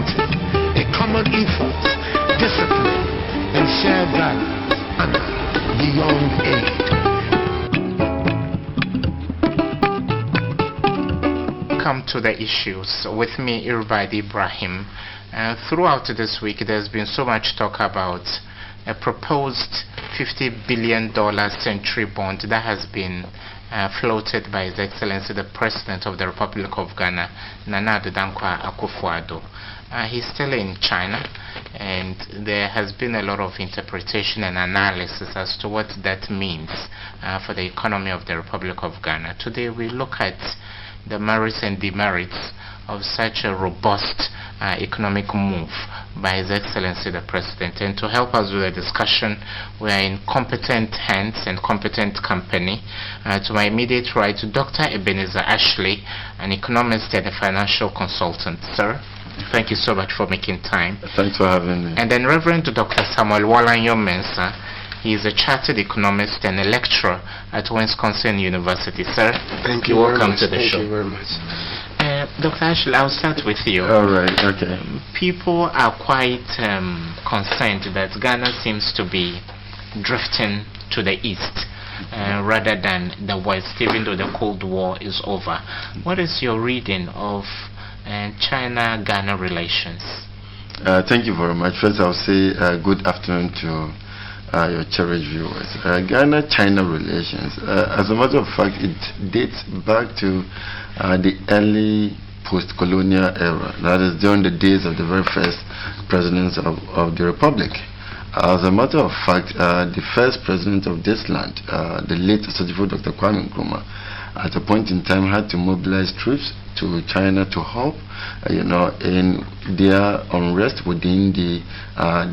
unity, a common ethos, discipline, and shared values beyond aid. Come to the issues with me, Irbard Ibrahim. Throughout this week, there's been so much talk about a proposed $50 billion century bond that has been floated by His Excellency the President of the Republic of Ghana, Nana Addo Dankwa Akufo-Addo. He's still in China, and there has been a lot of interpretation and analysis as to what that means for the economy of the Republic of Ghana. Today we look at the merits and demerits of such a robust economic move by His Excellency the President. And to help us with the discussion, we are in competent hands and competent company. To my immediate right, Dr. Ebenezer Ashley, an economist and a financial consultant. Sir, thank you so much for making time. Thanks for having me. And then Reverend Dr. Samuel Walanyo Mensah. He is a chartered economist and a lecturer at Wisconsin University. Sir, thank you. Welcome to the show. Thank you very much. Dr. Ashley, I'll start with you. All right, okay. People are quite concerned that Ghana seems to be drifting to the east rather than the west, even though the Cold War is over. What is your reading of China-Ghana relations? Thank you very much. First, I'll say good afternoon to your cherished viewers. Ghana-China relations, as a matter of fact, it dates back to the early post-colonial era, that is during the days of the very first presidents of the Republic. As a matter of fact, the first president of this land, the late Dr. Kwame Nkrumah, at a point in time had to mobilize troops to China to help, in their unrest within the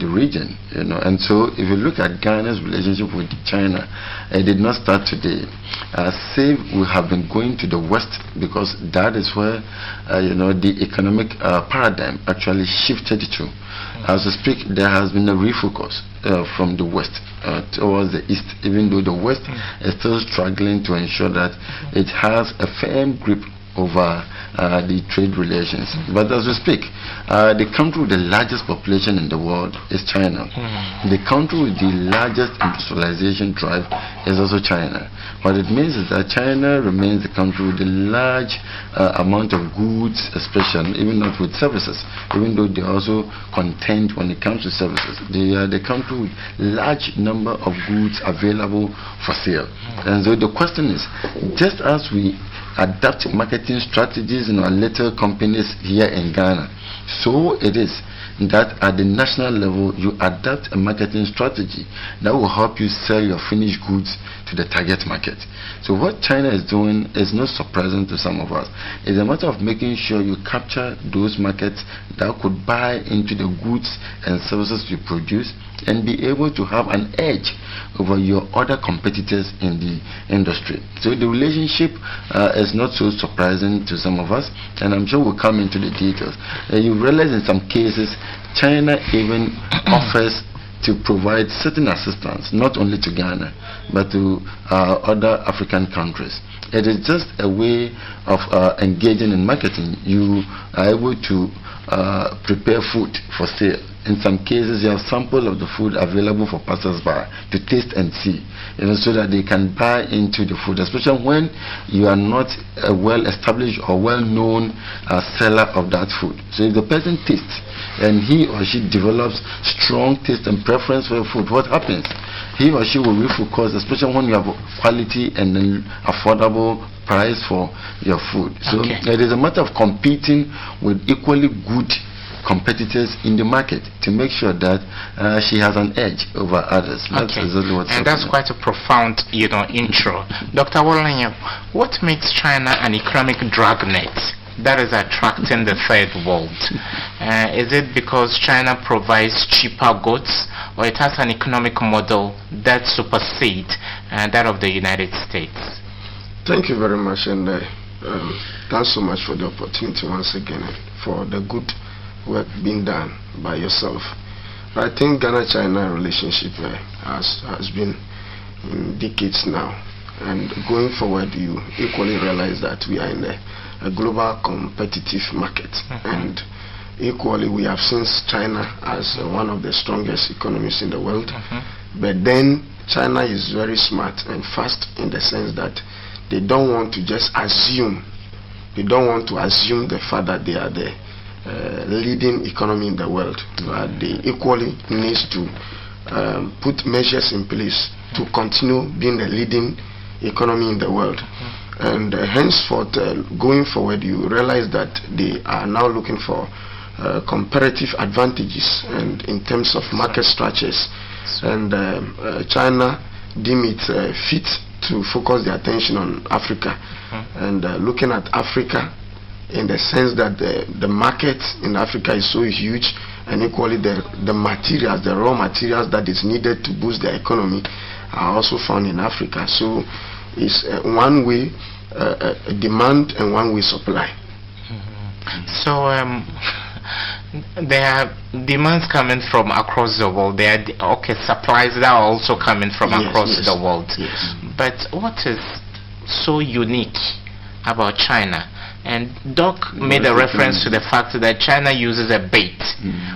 region, And so, if you look at Ghana's relationship with China, it did not start today. Save we have been going to the west, because that is where, the economic paradigm actually shifted to. As we speak, there has been a refocus from the west towards the east, even though the west is still struggling to ensure that it has a firm grip over the trade relations. But as we speak, the country with the largest population in the world is China. The country with the largest industrialization drive is also China. What it means is that China remains the country with the large amount of goods, especially, even not with services, even though they also contend when it comes to services. They are the country with large number of goods available for sale. And so the question is, just as we adapt marketing strategies in our little companies here in Ghana, so it is that at the national level you adapt a marketing strategy that will help you sell your finished goods to the target market. So what China is doing is not surprising to some of us. It's a matter of making sure you capture those markets that could buy into the goods and services you produce and be able to have an edge over your other competitors in the industry. So the relationship is not so surprising to some of us, and I'm sure we'll come into the details. You realize in some cases China even offers to provide certain assistance, not only to Ghana, but to other African countries. It is just a way of engaging in marketing. You are able to prepare food for sale. In some cases, you have samples of the food available for passers-by to taste and see, so that they can buy into the food, especially when you are not a well-established or well-known seller of that food. So if the person tastes and he or she develops strong taste and preference for food, what happens? He or she will refocus, especially when you have quality and an affordable price for your food. So it is a matter of competing with equally good competitors in the market to make sure that she has an edge over others. That's exactly what's happening. That's quite a profound, intro. Dr. Walanyo, what makes China an economic dragnet that is attracting the third world? Is it because China provides cheaper goods, or it has an economic model that supersedes that of the United States? Thank you very much, and thanks so much for the opportunity once again, for the good work being done by yourself. I think Ghana-China relationship has been in decades now, and going forward you equally realize that we are in a global competitive market, and equally we have seen China as one of the strongest economies in the world. But then China is very smart and fast in the sense that they don't want to just assume. They don't want to assume the fact that they are the leading economy in the world. They equally need to put measures in place to continue being the leading economy in the world. And henceforth, going forward, you realize that they are now looking for comparative advantages and in terms of market structures. And China deem it fit to focus their attention on Africa and looking at Africa in the sense that the market in Africa is so huge, and equally the materials, the raw materials that is needed to boost the economy are also found in Africa. So it's one way demand and one way supply. So there are demands coming from across the world. There are supplies that are also coming from across the world. But what is so unique about China? And Doc made a reference to the fact that China uses a bait.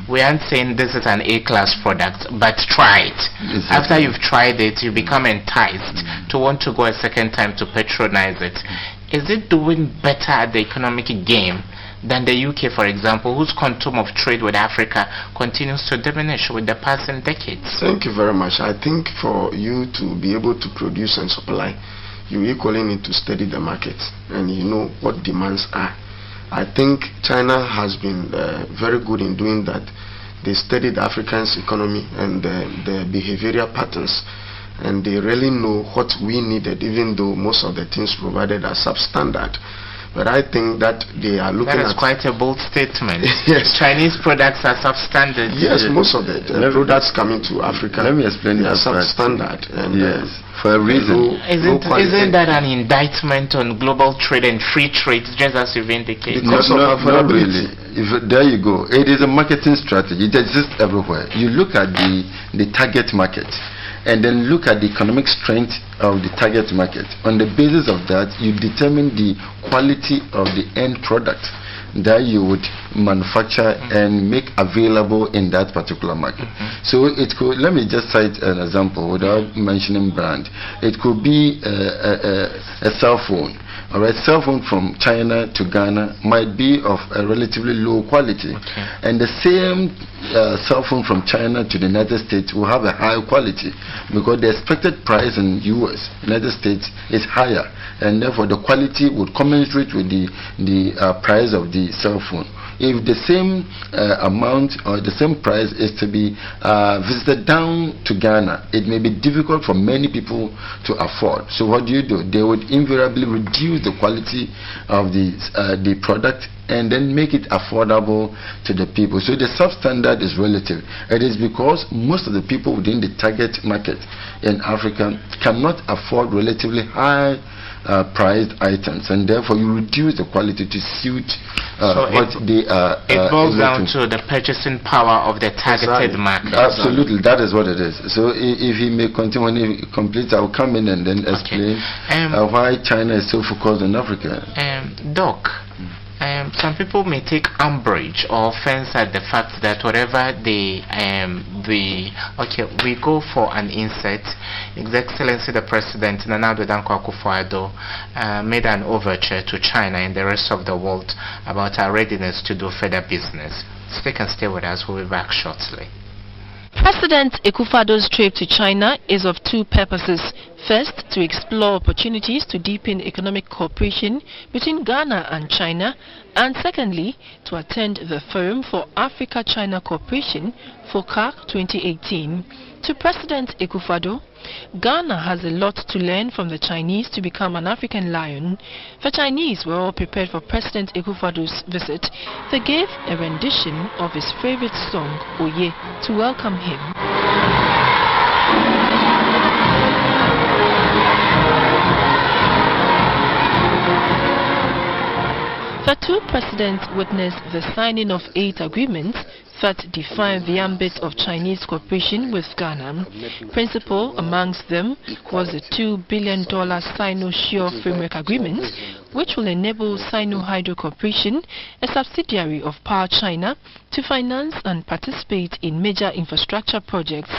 We aren't saying this is an A-class product, but try it. After you've tried it, you become enticed to want to go a second time to patronize it. Is it doing better at the economic game than the UK, for example, whose quantum of trade with Africa continues to diminish with the passing decades? Thank you very much. I think for you to be able to produce and supply, you equally need to study the market and you know what demands are. I think China has been very good in doing that. They studied the African's economy and the behavioral patterns, and they really know what we needed, even though most of the things provided are substandard. But I think that they are looking at... That is quite a bold statement. Yes. Chinese products are substandard. Yes, most of the products coming to Africa, let me explain they are that substandard. And, yes, for a reason. Isn't that an indictment on global trade and free trade, just as you've indicated? Not really. There you go. It is a marketing strategy. It exists everywhere. You look at the target market, and then look at the economic strength of the target market. On the basis of that, you determine the quality of the end product that you would manufacture and make available in that particular market. So it could, let me just cite an example without mentioning brand. It could be a cell phone. Alright, cell phone from China to Ghana might be of a relatively low quality, and the same cell phone from China to the United States will have a high quality because the expected price in United States is higher, and therefore the quality would commensurate with the price of the cell phone. If the same amount or the same price is to be visited down to Ghana, it may be difficult for many people to afford. So what do? They would invariably reduce the quality of the product and then make it affordable to the people. So the substandard is relative. It is because most of the people within the target market in Africa cannot afford relatively high priced items, and therefore you reduce the quality to suit what they are. It boils down to the purchasing power of the targeted market. Absolutely, that is what it is. So if he may continue, when he completes, I will come in and then explain why China is so focused on Africa. Doc, some people may take umbrage or offense at the fact that whatever we go for an insert. His Excellency the President Nana Addo Dankwa Akufo-Addo made an overture to China and the rest of the world about our readiness to do further business. Stick and stay with us. We'll be back shortly. President Akufo-Addo's trip to China is of two purposes. First, to explore opportunities to deepen economic cooperation between Ghana and China, and secondly, to attend the Forum for Africa-China Cooperation, FOCAC 2018. To President Akufo-Addo, Ghana has a lot to learn from the Chinese to become an African lion. The Chinese were all prepared for President Akufo-Addo's visit. They gave a rendition of his favorite song, Oye, to welcome him. The two two presidents witnessed the signing of 8 agreements that define the ambit of Chinese cooperation with Ghana. Principal amongst them was the $2 billion Sino-Shore Framework Agreement, which will enable Sino Hydro Corporation, a subsidiary of Power China, to finance and participate in major infrastructure projects.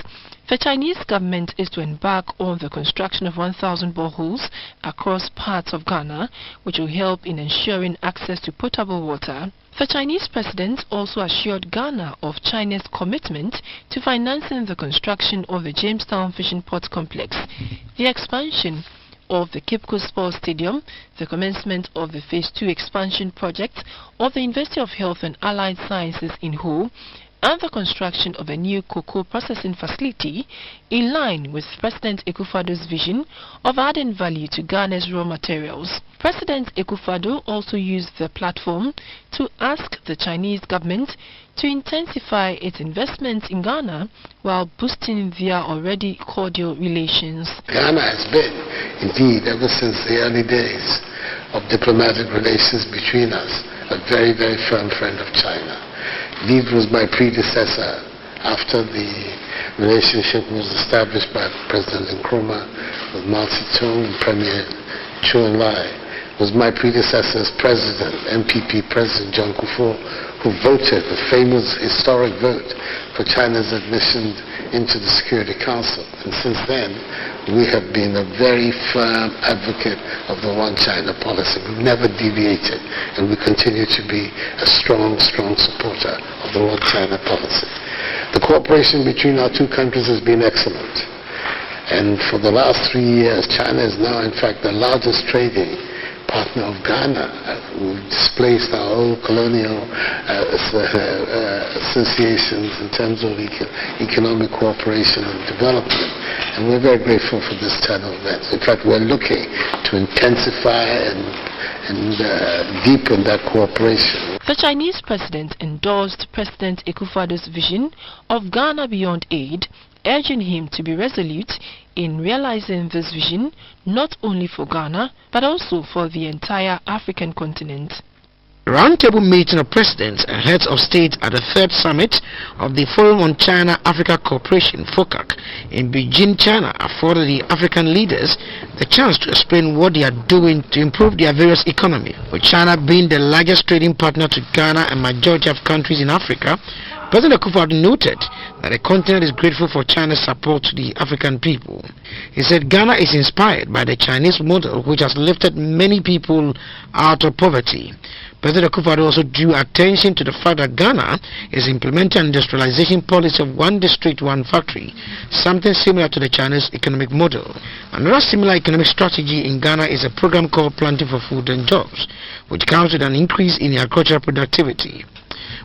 The Chinese government is to embark on the construction of 1,000 boreholes across parts of Ghana, which will help in ensuring access to potable water. The Chinese president also assured Ghana of China's commitment to financing the construction of the Jamestown Fishing Port Complex, the expansion of the Cape Coast Sports Stadium, the commencement of the Phase 2 expansion project of the University of Health and Allied Sciences in Ho, and the construction of a new cocoa processing facility in line with President Akufo-Addo's vision of adding value to Ghana's raw materials. President Akufo-Addo also used the platform to ask the Chinese government to intensify its investments in Ghana while boosting their already cordial relations. Ghana has been, indeed, ever since the early days of diplomatic relations between us, a very, very firm friend of China. Indeed, was my predecessor after the relationship was established by President Nkrumah with Mao Zedong and Premier Chou En-lai. Was my predecessor as president, MPP President John Kufuor, who voted the famous historic vote for China's admission into the Security Council. And since then, we have been a very firm advocate of the One China policy. We've never deviated, and we continue to be a strong, strong supporter of the One China policy. The cooperation between our two countries has been excellent. And for the last 3 years, China is now, in fact, the largest trading partner of Ghana. We've displaced our old colonial associations in terms of economic cooperation and development. And we're very grateful for this kind of events. In fact, we're looking to intensify and deepen that cooperation. The Chinese president endorsed President Akufo-Addo's vision of Ghana Beyond Aid, urging him to be resolute in realizing this vision not only for Ghana but also for the entire African continent. Roundtable meeting of presidents and heads of state at the 3rd summit of the Forum on China-Africa Cooperation (FOCAC) in Beijing, China, afforded the African leaders the chance to explain what they are doing to improve their various economies. With China being the largest trading partner to Ghana and majority of countries in Africa, President Akufo-Addo noted that the continent is grateful for China's support to the African people. He said Ghana is inspired by the Chinese model, which has lifted many people out of poverty. President Akufo-Addo also drew attention to the fact that Ghana is implementing an industrialization policy of one district, one factory, something similar to the Chinese economic model. Another similar economic strategy in Ghana is a program called Planting for Food and Jobs, which comes with an increase in agricultural productivity.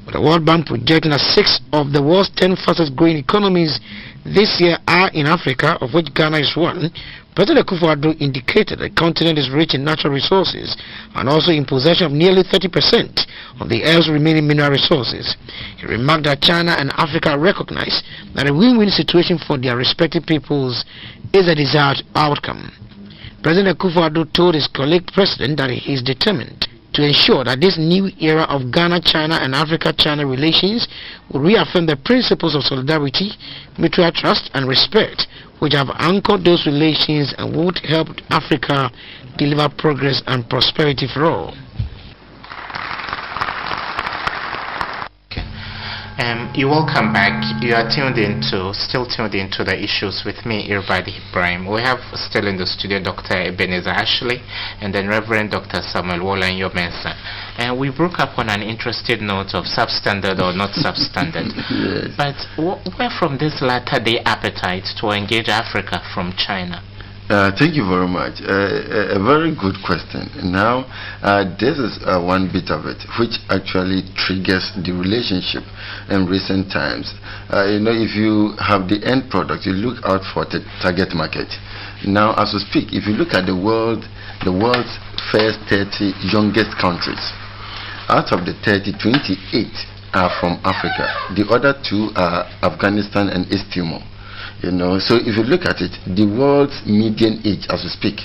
With the World Bank projecting that 6 of the world's 10 fastest growing economies this year are in Africa, of which Ghana is one, President Akufo-Addo indicated the continent is rich in natural resources and also in possession of nearly 30% of the Earth's remaining mineral resources. He remarked that China and Africa recognize that a win-win situation for their respective peoples is a desired outcome. President Akufo-Addo told his colleague president that he is determined to ensure that this new era of Ghana-China and Africa-China relations will reaffirm the principles of solidarity, mutual trust and respect, which have anchored those relations and would help Africa deliver progress and prosperity for all. You're welcome back. You are still tuned into the issues with me, Irbard Ibrahim. We have still in the studio Dr. Ebenezer Ashley and then Reverend Dr. Samuel Wolanyo Mensah. And we broke up on an interesting note of substandard or not substandard. Yes. But where from this latter-day appetite to engage Africa from China? Thank you very much. A very good question. Now, this is one bit of it, which actually triggers the relationship in recent times. If you have the end product, you look out for the target market. Now, as we speak, if you look at the world's first 30 youngest countries, out of the 30, 28 are from Africa. The other 2 are Afghanistan and East Timor. So if you look at it, the world's median age as we speak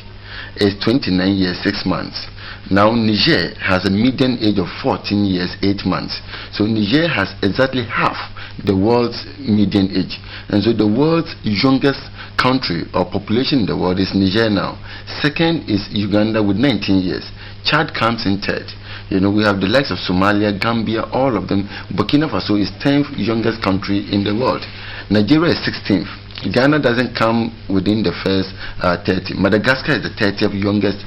is 29 years, 6 months. Now Niger has a median age of 14 years, 8 months. So Niger has exactly half the world's median age. And so the world's youngest country or population in the world is Niger now. Second is Uganda with 19 years. Chad comes in third. We have the likes of Somalia, Gambia, all of them. Burkina Faso is 10th youngest country in the world. Nigeria is 16th. Ghana doesn't come within the first 30. Madagascar is the 30th youngest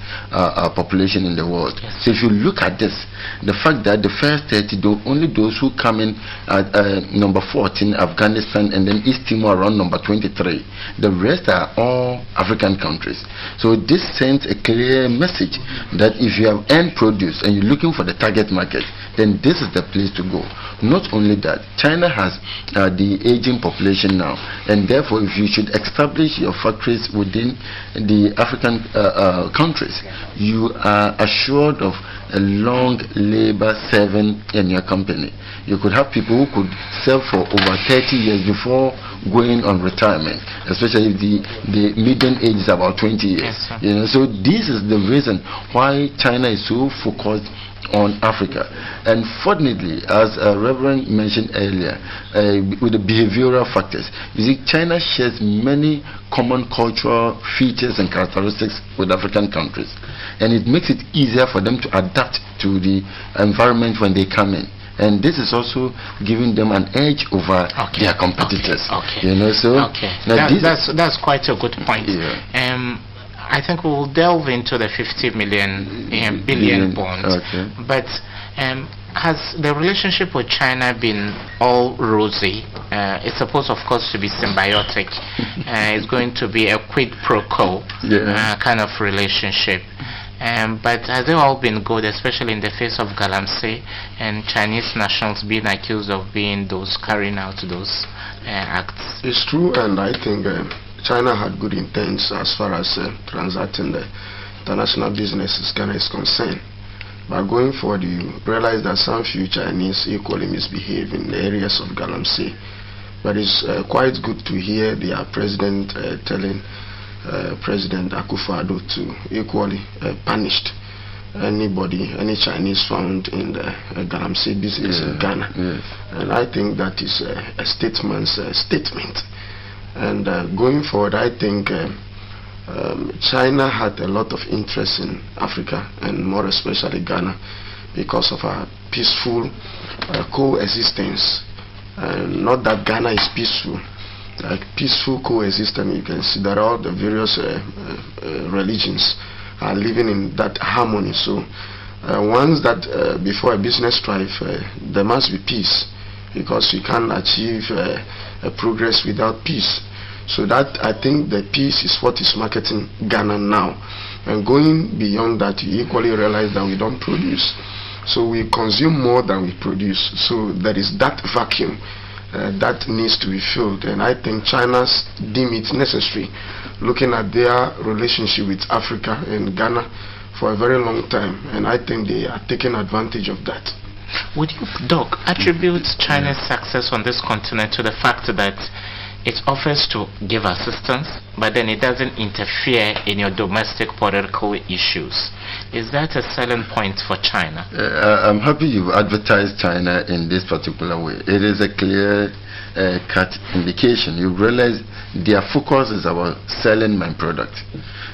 population in the world. Yes. So if you look at this, the fact that the first 30, only those who come in at number 14, Afghanistan, and then East Timor around number 23. The rest are all African countries. So this sends a clear message that if you have end produce and you're looking for the target market, then this is the place to go. Not only that, China has the aging population now, and therefore if you should establish your factories within the African countries, you are assured of a long labor serving in your company. You could have people who could serve for over 30 years before going on retirement, especially if the median age is about 20 years. Yes, so this is the reason why China is so focused on Africa. And fortunately, as Reverend mentioned earlier, with the behavioral factors, you see, China shares many common cultural features and characteristics with African countries, and it makes it easier for them to adapt to the environment when they come in. And this is also giving them an edge over their competitors. That's quite a good point. I think we'll delve into the 50 billion bonds. But has the relationship with China been all rosy? It's supposed, of course, to be symbiotic. It's going to be a quid pro quo kind of relationship. But has it all been good, especially in the face of Galamsey and Chinese nationals being accused of being those carrying out those acts? It's true, and I think China had good intents as far as transacting the international business in Ghana is concerned. But going forward, you realize that some few Chinese equally misbehave in the areas of Galamsey. But it's quite good to hear their president telling President Akufo-Addo to equally punish any Chinese found in the Galamsey business in Ghana. And I think that is a statement. And going forward, I think China had a lot of interest in Africa, and more especially Ghana, because of our peaceful coexistence. Not that Ghana is peaceful, like peaceful coexistence. You can see that all the various religions are living in that harmony. So once that before a business strife, there must be peace, because we can't achieve a progress without peace. So that, I think, the peace is what is marketing Ghana now. And going beyond that, you equally realize that we don't produce. So we consume more than we produce. So there is that vacuum that needs to be filled. And I think China's deem it necessary, looking at their relationship with Africa and Ghana for a very long time. And I think they are taking advantage of that. Would you, Doc, attribute China's success on this continent to the fact that it offers to give assistance, but then it doesn't interfere in your domestic political issues? Is that a selling point for China? I'm happy you've advertised China in this particular way. It is a clear cut indication. You realize their focus is about selling my product.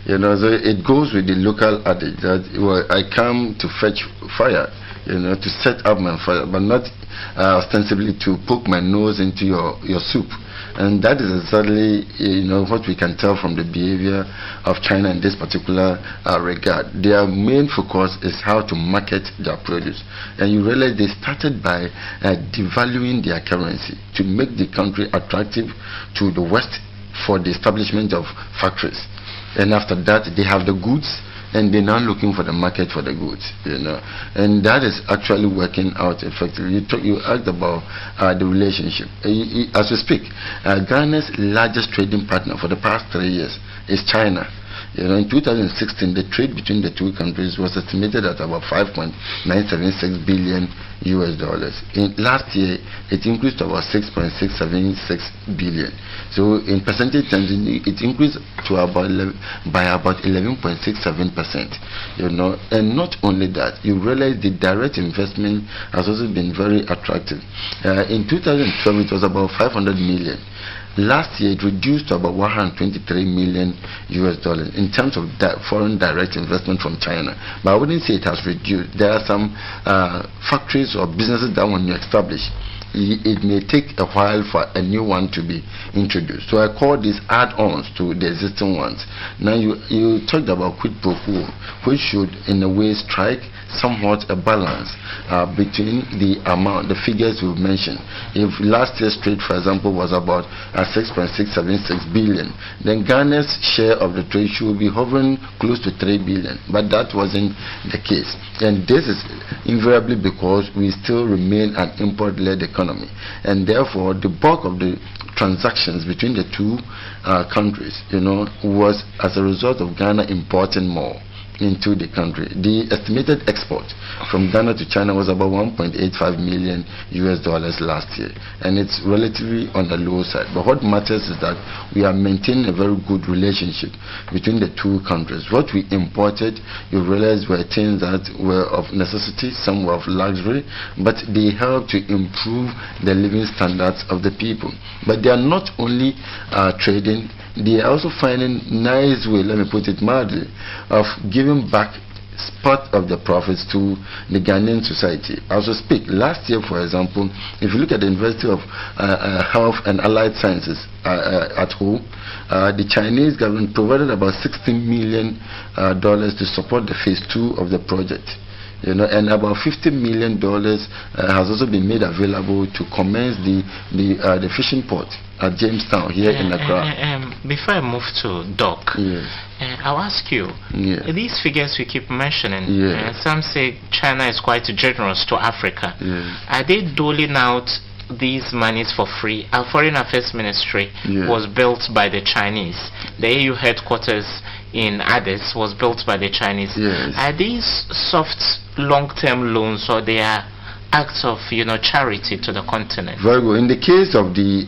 So it goes with the local adage that I come to fetch fire, to set up my fire, but not ostensibly to poke my nose into your soup. And that is exactly what we can tell from the behavior of China in this particular regard. Their main focus is how to market their produce. And you realize they started by devaluing their currency to make the country attractive to the West for the establishment of factories. And after that, they have the goods, and they're now looking for the market for the goods, and that is actually working out effectively. You asked about the relationship. As we speak, Ghana's largest trading partner for the past 3 years is China, In 2016, the trade between the two countries was estimated at about $5.976 billion. In last year, it increased to about $6.676 billion. So in percentage terms, it increased to by about 11.67%. And not only that, you realize the direct investment has also been very attractive. In 2012, it was about $500 million. Last year, it reduced to about $123 million in terms of foreign direct investment from China. But I wouldn't say it has reduced. There are some factories or businesses that when you establish, it may take a while for a new one to be introduced. So I call these add-ons to the existing ones. Now you talked about quid pro quo, which should in a way strike somewhat a balance between the amount, the figures we've mentioned. If last year's trade, for example, was about $6.676 billion, then Ghana's share of the trade should be hovering close to $3 billion. But that wasn't the case. And this is invariably because we still remain an import-led economy. And therefore, the bulk of the transactions between the two countries, was as a result of Ghana importing more into the country. The estimated export from Ghana to China was about $1.85 million last year, and it's relatively on the low side. But what matters is that we are maintaining a very good relationship between the two countries. What we imported, you realize, were things that were of necessity, some were of luxury, but they help to improve the living standards of the people. But they are not only trading, they are also finding nice way, let me put it mildly, of giving back part of the profits to the Ghanaian society. I also speak. Last year, for example, if you look at the University of Health and Allied Sciences at Ho, the Chinese government provided about $60 million to support the phase 2 of the project. And about $50 million has also been made available to commence the fishing port at Jamestown here in Accra. Before I move to Doc, yes. I'll ask you, these figures we keep mentioning, some say China is quite generous to Africa. Are they doling out these monies for free? Our Foreign Affairs Ministry was built by the Chinese. The AU headquarters in Addis was built by the Chinese. Are these soft long-term loans, or they are acts of charity to the continent? Very good. In the case of the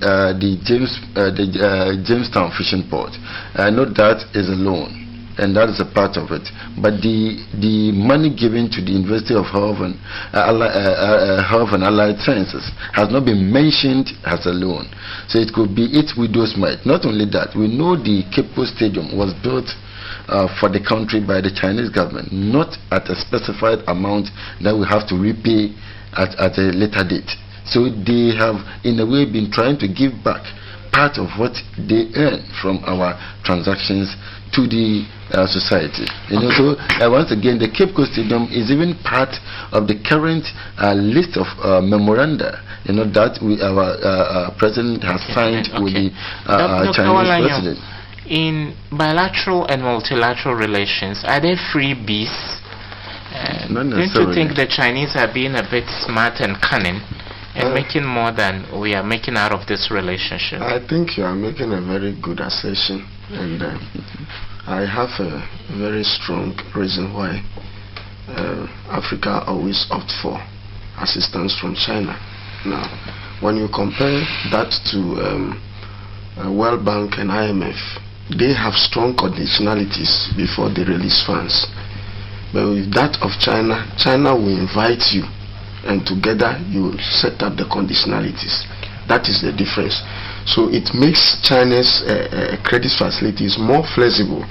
Jamestown fishing port, I know that is a loan, and that is a part of it. But the money given to the University of Health and Allied Sciences has not been mentioned as a loan. So it could be its widow's mite. Not only that, we know the Cape Coast Stadium was built for the country by the Chinese government, not at a specified amount that we have to repay at a later date. So they have in a way been trying to give back part of what they earn from our transactions to the society. So once again, the Cape Coast Stadium is even part of the current list of memoranda that our president has signed with the Chinese president. In bilateral and multilateral relations, are there freebies? Don't you think the Chinese are being a bit smart and cunning and making more than we are making out of this relationship? I think you are making a very good assertion, and I have a very strong reason why Africa always opt for assistance from China. Now, when you compare that to World Bank and IMF, they have strong conditionalities before they release funds. But with that of China, China will invite you, and together you set up the conditionalities. That is the difference. So it makes China's credit facilities more flexible.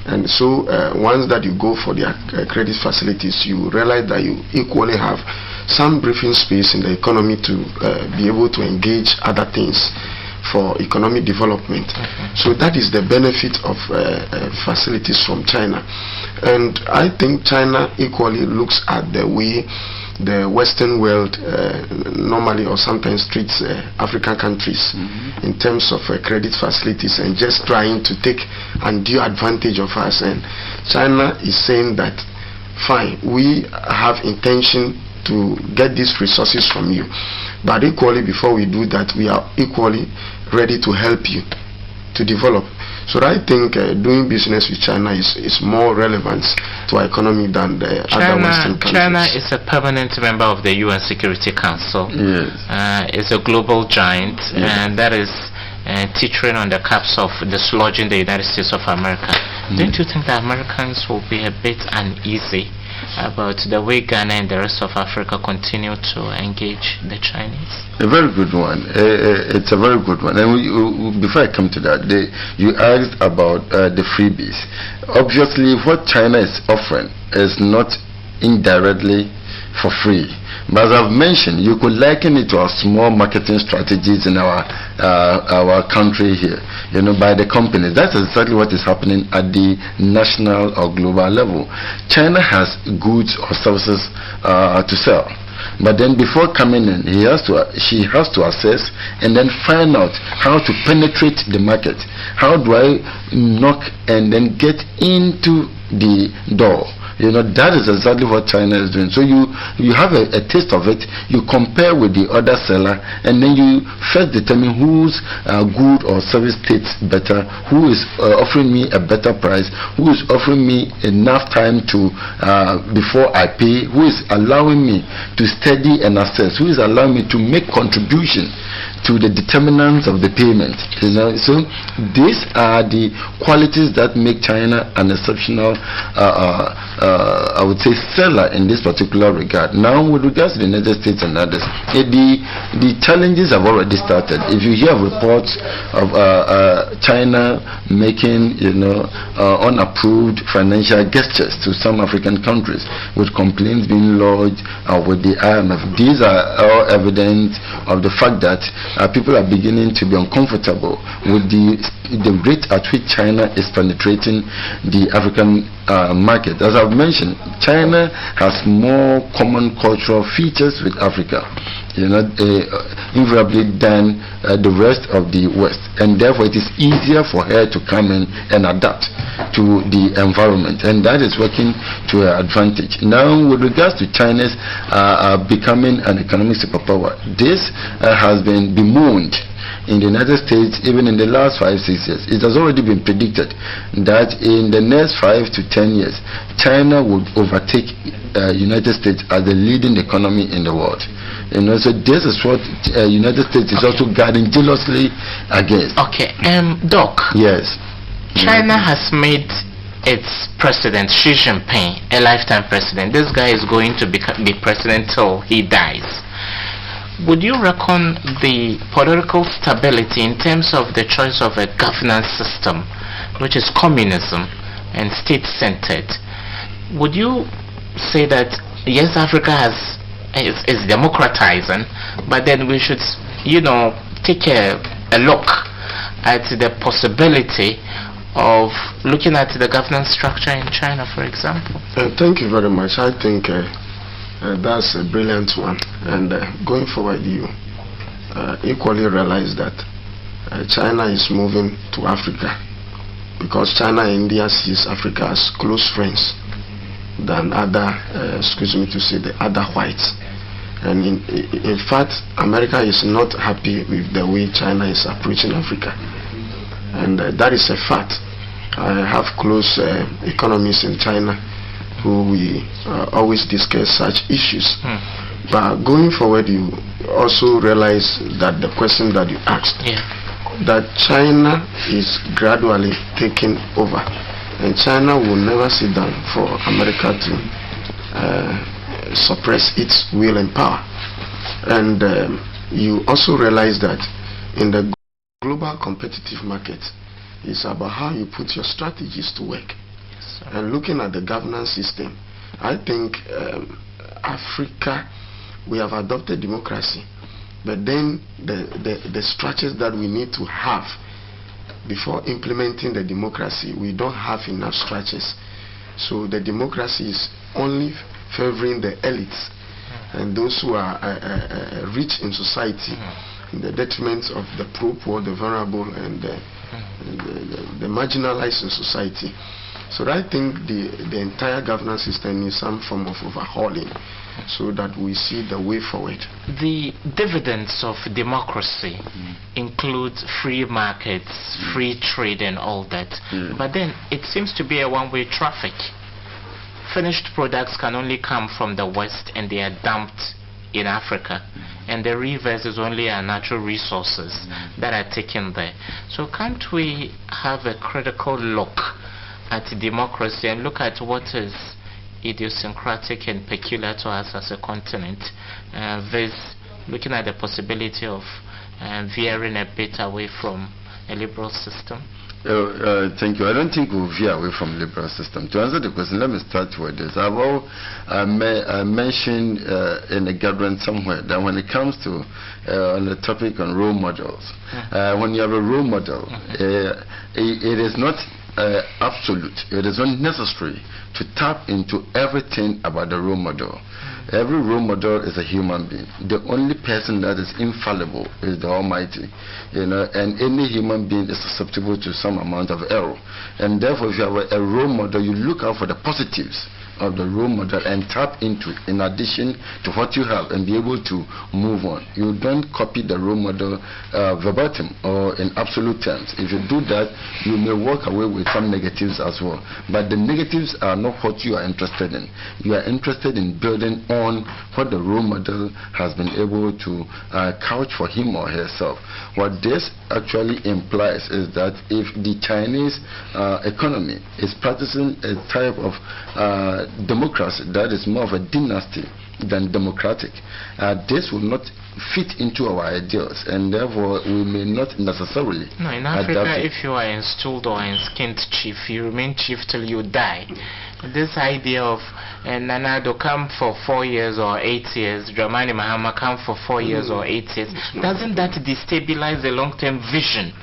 And so once that you go for their credit facilities, you realize that you equally have some breathing space in the economy to be able to engage other things for economic development. So that is the benefit of facilities from China. And I think China equally looks at the way the Western world normally or sometimes treats African countries in terms of credit facilities, and just trying to take undue advantage of us. And China is saying that, fine, we have intention to get these resources from you, but equally before we do that, we are equally ready to help you to develop. So I think doing business with China is more relevant to our economy than the other Western countries. China is a permanent member of the UN Security Council. Yes. It's a global giant, Yes. and that is teetering on the caps of dislodging the United States of America. Don't you think the Americans will be a bit uneasy about the way Ghana and the rest of Africa continue to engage the Chinese? A very good one. It's a very good one. And before I come to that, you asked about the freebies. Obviously, what China is offering is not indirectly for free. But as I've mentioned, you could liken it to our small marketing strategies in our country here, by the companies. That's exactly what is happening at the national or global level. China has goods or services to sell. But then before coming in, she has to assess and then find out how to penetrate the market. How do I knock and then get into the door? That is exactly what China is doing. So you have a taste of it, you compare with the other seller, and then you first determine whose good or service tastes better, who is offering me a better price, who is offering me enough time to before I pay, who is allowing me to study and assess, who is allowing me to make contribution to the determinants of the payment. So these are the qualities that make China an exceptional I would say seller in this particular regard. Now with regards to the United States and others, the challenges have already started. If you hear reports of China making unapproved financial gestures to some African countries with complaints being lodged with the IMF, these are all evidence of the fact that people are beginning to be uncomfortable with the rate at which China is penetrating the African market. As I've mentioned, China has more common cultural features with Africa, invariably than the rest of the West, and therefore it is easier for her to come in and adapt to the environment, and that is working to her advantage. Now, with regards to China's becoming an economic superpower, this has been bemoaned in the United States. Even in the last 5-6 years, it has already been predicted that in the next 5 to 10 years, China would overtake United States as the leading economy in the world. So this is what United States is also guarding jealously against. Okay, Doc. Yes. China has made its president, Xi Jinping, a lifetime president. This guy is going to be president till he dies. Would you reckon the political stability in terms of the choice of a governance system, which is communism and state-centered, would you say that yes, Africa is democratizing, but then we should, take a look at the possibility of looking at the governance structure in China, for example? Thank you very much. I think that's a brilliant one, and going forward, you equally realize that China is moving to Africa, because China and India sees Africa as close friends than other, the other whites. And in fact, America is not happy with the way China is approaching Africa, and that is a fact. I have close economists in China who we always discuss such issues. But going forward, you also realize that the question that you asked, that China is gradually taking over, and China will never sit down for America to suppress its will and power. And you also realize that in the global competitive market, it's about how you put your strategies to work. And looking at the governance system, I think Africa, we have adopted democracy, but then the structures that we need to have before implementing the democracy, we don't have enough structures. So the democracy is only favoring the elites and those who are rich in society, in the detriment of the poor, the vulnerable, and the marginalized in society. So I think the entire governance system needs some form of overhauling. so that we see the way forward. The dividends of democracy include free markets, free trade and all that. But then it seems to be a one-way traffic. Finished products can only come from the West and they are dumped in Africa. And the reverse is only our natural resources that are taken there. So can't we have a critical look at democracy and look at what is idiosyncratic and peculiar to us as a continent, looking at the possibility of veering a bit away from a liberal system? Thank you. I don't think we'll veer away from liberal system. To answer the question, let me start with this. I mentioned in a gathering somewhere that when it comes to on the topic on role models, when you have a role model, it is not absolute. It is not necessary to tap into everything about the role model. Every role model is a human being. The only person that is infallible is the Almighty, and any human being is susceptible to some amount of error. And therefore, if you have a role model, you look out for the positives of the role model and tap into it in addition to what you have and be able to move on. You don't copy the role model verbatim or in absolute terms. If you do that, you may walk away with some negatives as well. But the negatives are not what you are interested in. You are interested in building on what the role model has been able to couch for him or herself. What this actually implies is that if the Chinese economy is practicing a type of democracy that is more of a dynasty than democratic, this will not fit into our ideals, and therefore we may not necessarily. No, in Africa, if you are installed or enskinned chief, you remain chief till you die. This idea of Nanado come for 4 years or 8 years, Dramani Mahama come for 4 years or 8 years, doesn't that destabilize the long-term vision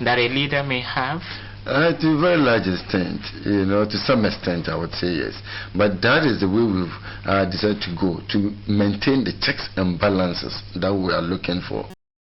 that a leader may have? To a very large extent, to some extent I would say yes. But that is the way we've decided to go, to maintain the checks and balances that we are looking for.